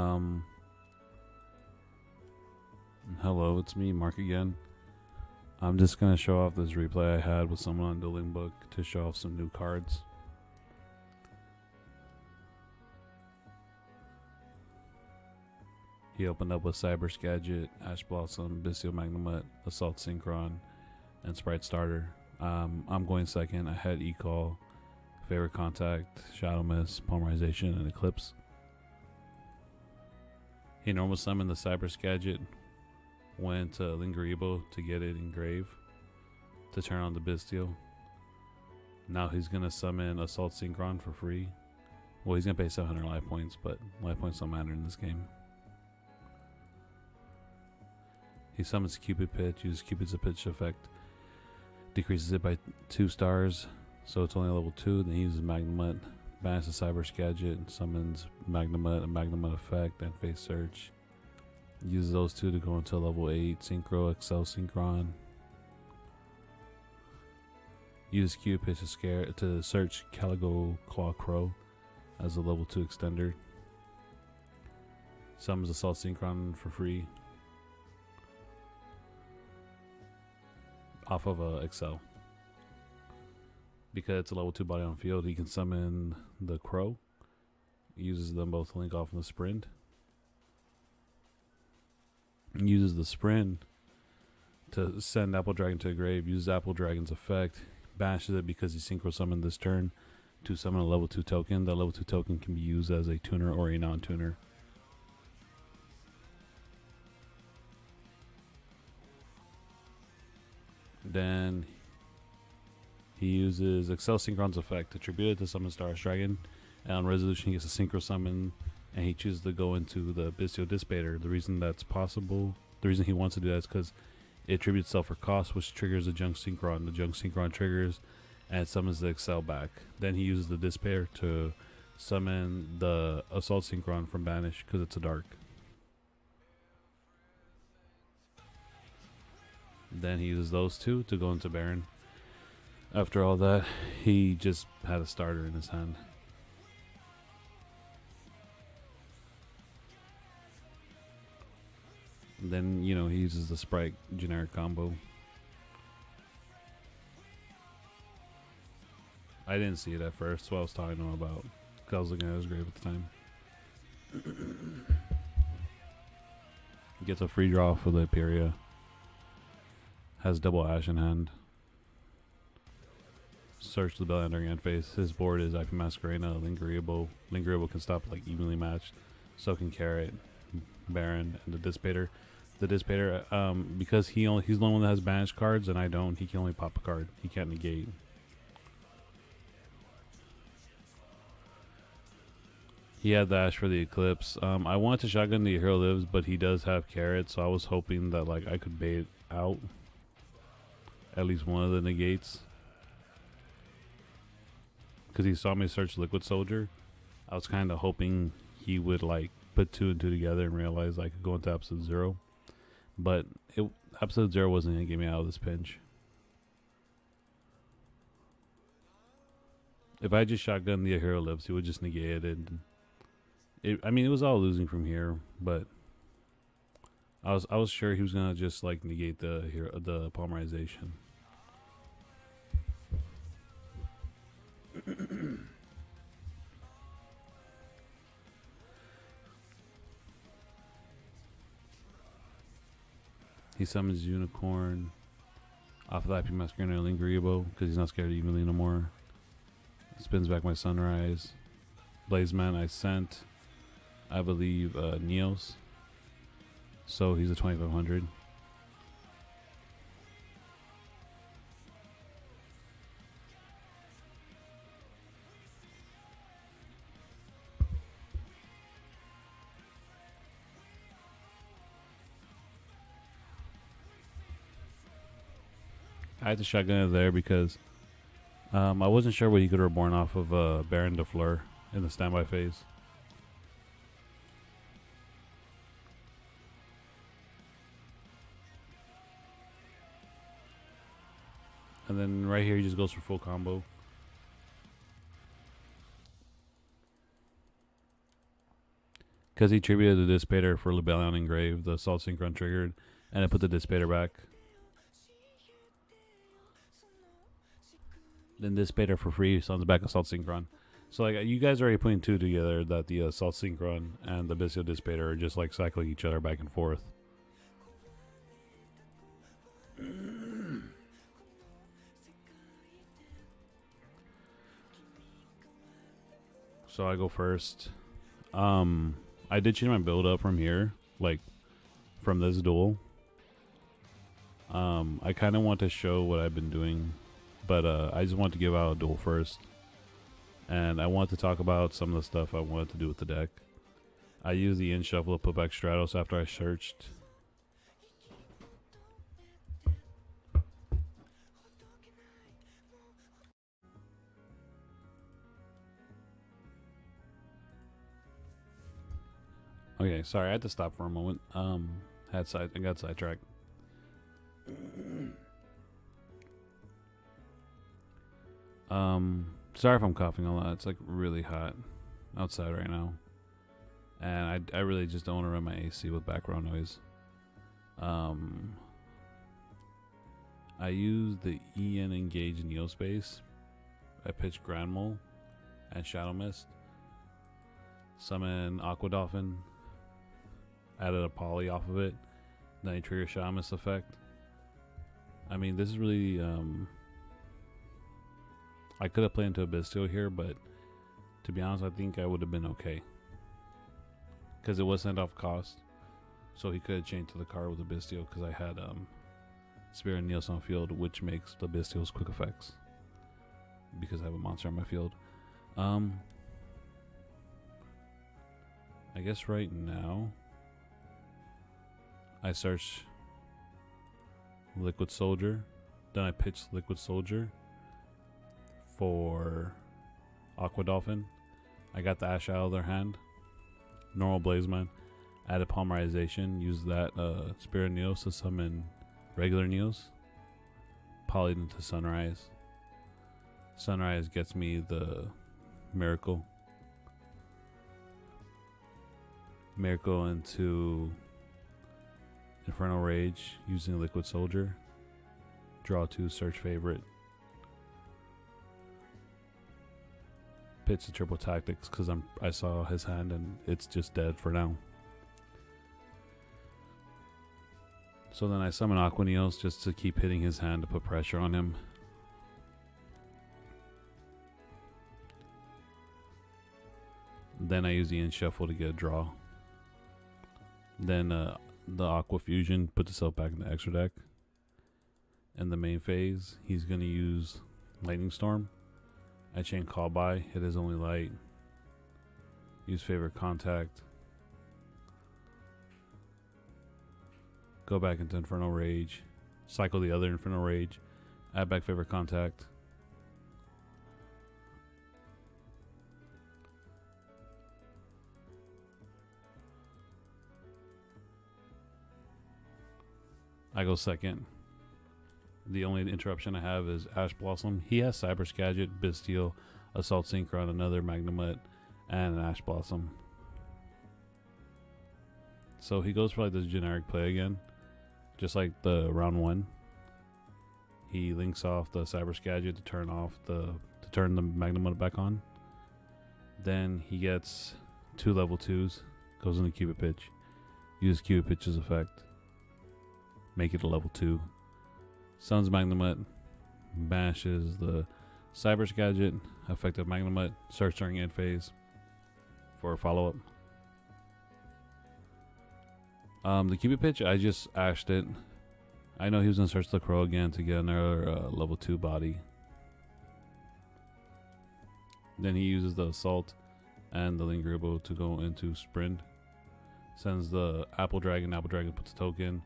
Um, Hello, it's me, Mark again. I'm just gonna show off this replay I had with someone on Dueling Book to show off some new cards. He opened up with Cyber Skagit, Ash Blossom, Bistio Magnamut, Assault Synchron, and Sprite Starter. I'm going second. I had E-Call, Favorite Contact, Shadow Mist, Polymerization, and Eclipse. He normal summoned the Cyber Skagit, went to Lingeribo to get it engraved, to turn on the Bistio. Now he's going to summon Assault Synchron for free. Well, he's going to pay 700 life points, but life points don't matter in this game. He summons Cupid Pitch, uses Cupid's Pitch effect, decreases it by 2 stars, so it's only level 2. Then he uses Magnamut, banishes Cyber Skagit, summons Magnamut, a Magnamut effect, and Face Search. Uses those two to go into level 8, Synchro, Excel Synchron. Uses Cupid Pitch to search Caligo Claw Crow as a level 2 extender. Summons Assault Synchron for free off of Excel. Because it's a level 2 body on field, he can summon the Crow. He uses them both to link off in the sprint. Uses the sprint to send Apple Dragon to a grave. Uses Apple Dragon's effect. Banishes it because he synchro summoned this turn to summon a level 2 token. That level 2 token can be used as a tuner or a non-tuner. Then he uses Excel Synchron's effect to tribute it to summon Star Dragon, and on resolution he gets a synchro summon, and he chooses to go into the Bistio Dissipator. The reason that's possible, the reason he wants to do that is because it tributes itself for cost, which triggers the Junk Synchron. The Junk Synchron triggers and it summons the Excel back. Then he uses the Dissipator to summon the Assault Synchron from Banish because it's a dark. Then he uses those two to go into Baron. After all that, he just had a starter in his hand. And then, you know, he uses the Sprite generic combo. I didn't see it at first, so I was talking to him about, because I was looking at his grave at the time. Gets a free draw for the Imperia. Has double Ash in hand. Search the Bell entering end phase. His board is IP Masquerena, Lingeribo. Lingeribo can stop like evenly matched. So can Carrot, Baron, and the Dissipator. The Dissipator, because he's the only one that has banished cards and I don't, he can only pop a card. He can't negate. He had the Ash for the Eclipse. I wanted to shotgun the Hero Lives, but he does have Carrot, so I was hoping that like I could bait out at least one of the negates. Because he saw me search Liquid Soldier. I was kind of hoping he would like put 2 and 2 together and realize I could go into Episode 0. But Episode 0 wasn't going to get me out of this pinch. If I just shotgun the Hero Lives, he would just negate it. And I mean, it was all losing from here, but I was sure he was gonna just like negate the polymerization. He summons Unicorn off of the IP Masquerena and Lingeribo because he's not scared of Evenly no more. Spins back my Sunrise. Blazeman I sent, I believe, Neos. So he's a 2500. I had to shotgun it there because I wasn't sure what he could reborn off of Baron de Fleur in the standby phase. And then right here he just goes for full combo. Because he tributed the Dissipator for Lebellion Engraved, the Assault Synchron triggered, and I put the Dissipator back. Then Dissipator for free, sounds back Assault Synchron. So like you guys are already putting two together that the Assault Synchron and the Bistio Dissipator are just like cycling each other back and forth. So I go first. I did change my build up from here, like from this duel. I kind of want to show what I've been doing, but I just want to give out a duel first. And I want to talk about some of the stuff I wanted to do with the deck. I used the in shuffle to put back Stratos after I searched. Okay, sorry, I had to stop for a moment. I got sidetracked. Sorry if I'm coughing a lot. It's like really hot outside right now, and I really just don't want to run my AC with background noise. I use the EN Engage Neospace. I pitched Grand Mole and Shadow Mist. Summon Aqua Dolphin. Added a poly off of it. Then I trigger Shadow Mist effect. I mean, this is really I could have played into a Bistio here, but to be honest, I think I would have been okay. Because it was sent off cost. So he could have changed to the card with the Bistio because I had Spirit and Neos on field, which makes the Bistio's quick effects. Because I have a monster on my field. I guess right now I search Liquid Soldier. Then I pitch Liquid Soldier for Aqua Dolphin. I got the Ash out of their hand. Normal Blazeman. Added Polymerization. Use that Spirit Neos to summon regular Neos. Polyed into Sunrise. Sunrise gets me the Miracle. Miracle into Infernal Rage using Liquid Soldier. Draw 2, search favorite. Pitch the Triple Tactics because I saw his hand and it's just dead for now. So then I summon Aqua Neos just to keep hitting his hand to put pressure on him. Then I use the in shuffle to get a draw. Then the Aqua Fusion puts itself back in the extra deck. In the main phase, he's going to use Lightning Storm. I chain Call By, hit his only light. Use Favorite Contact. Go back into Infernal Rage. Cycle the other Infernal Rage. Add back Favorite Contact. I go second. The only interruption I have is Ash Blossom. He has Cyber Skagit, Bistio, Assault Synchron, another Magnemite, and an Ash Blossom. So he goes for like this generic play again. Just like the round 1. He links off the Cyber Skagit to turn the Magnemite back on. Then he gets 2 level 2s, goes into Cupid Pitch. Use Cupid Pitch's effect. Make it a level 2. Suns Magnemite, bashes the Cyber Skagit, effective Magnemite, search during end phase for a follow up. The Cupid Pitch, I just ashed it. I know he was gonna search the Crow again to get another level 2 body. Then he uses the Assault and the Linguribo to go into Sprint. Sends the Apple Dragon puts a token.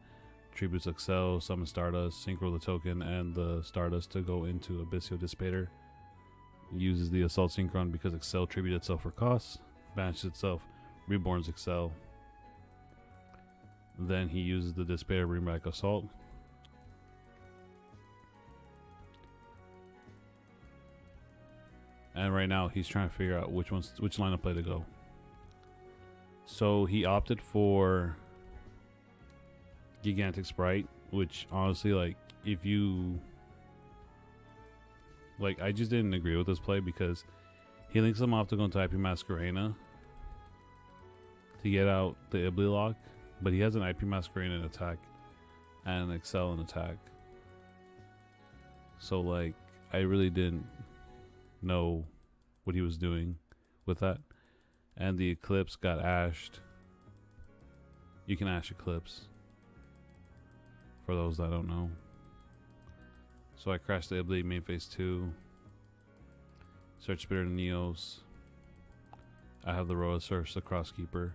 Tributes Excel, summon Stardust, synchro the token and the Stardust to go into Abyssio Dissipator. Uses the Assault Synchron because Excel tributes itself for cost. Banishes itself, reborns Excel. Then he uses the Dissipator, bring back Assault. And right now he's trying to figure out which line of play to go. So he opted for Gigantic Sprite, which honestly, like, if you like, I just didn't agree with this play because he links him off to go into IP Masquerena to get out the Ibly lock, but he has an IP Masquerena in attack and an Excel in attack. So like, I really didn't know what he was doing with that. And the Eclipse got ashed. You can ash Eclipse, for those that don't know. So I crashed the Ibly main phase 2. Search Spirit and Neos. I have the Roa search the Crosskeeper.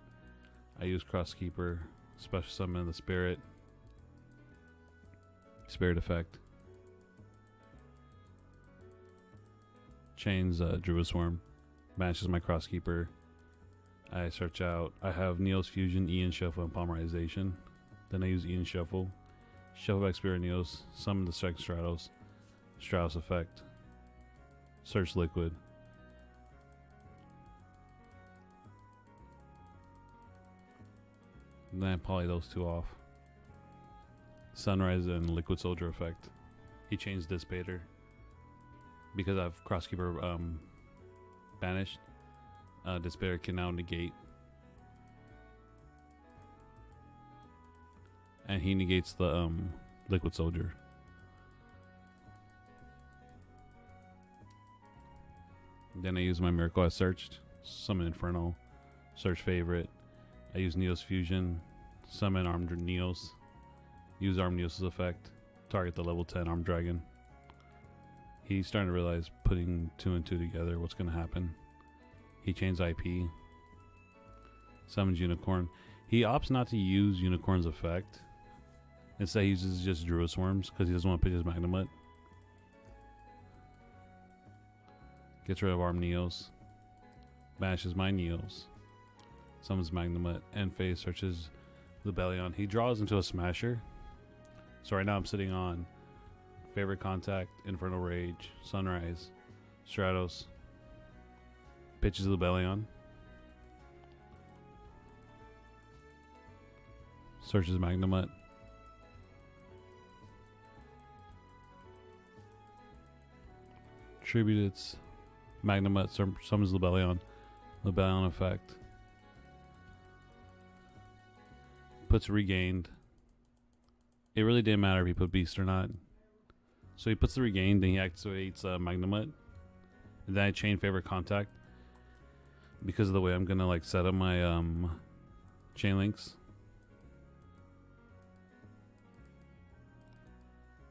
I use Crosskeeper, special summon the Spirit. Spirit effect. Chains Druid Swarm. Banishes my Crosskeeper. I search out. I have Neos Fusion, Ian Shuffle, and Polymerization. Then I use Ian Shuffle. Shuffle back Spirit Neos. Summon the Strike Stratos. Stratos effect. Search Liquid. And then I poly those two off. Sunrise and Liquid Soldier effect. He changed Dissipator. Because I have Crosskeeper banished, Dissipator can now negate. And he negates the Liquid Soldier. Then I use my Miracle I searched. Summon Inferno. Search Favorite. I use Neos Fusion. Summon Armed Neos. Use Armed Neos' effect. Target the level 10 Armed Dragon. He's starting to realize, putting 2 and 2 together, what's going to happen. He chains IP. Summons Unicorn. He opts not to use Unicorn's effect. Instead, he uses just Druid Swarms because he doesn't want to pitch his Magnamut. Gets rid of Arm Neos. Banishes my Neos. Summons Magnamut. End phase searches the Bellion. He draws into a Smasher. So right now I'm sitting on Favorite Contact, Infernal Rage, Sunrise, Stratos. Pitches the Bellion. Searches Magnamut. Tribute its Magnamut, summons the Bellion. The Bellion effect. Puts Regained. It really didn't matter if he put Beast or not. So he puts the Regained, then he activates Magnamut. And then I chain Favorite Contact. Because of the way I'm gonna like set up my chain links.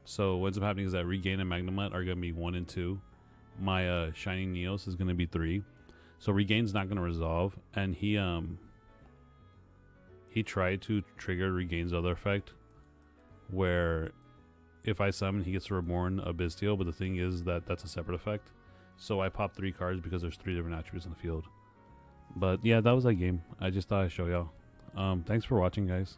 So what ends up happening is that Regain and Magnamut are gonna be 1 and 2. My Shining Neos is gonna be 3. So Regain's not gonna resolve, and he tried to trigger Regain's other effect, where if I summon, he gets Reborn a Bistio, but the thing is that that's a separate effect. So I popped 3 cards because there's 3 different attributes in the field. But yeah, that was that game. I just thought I'd show y'all. Thanks for watching, guys.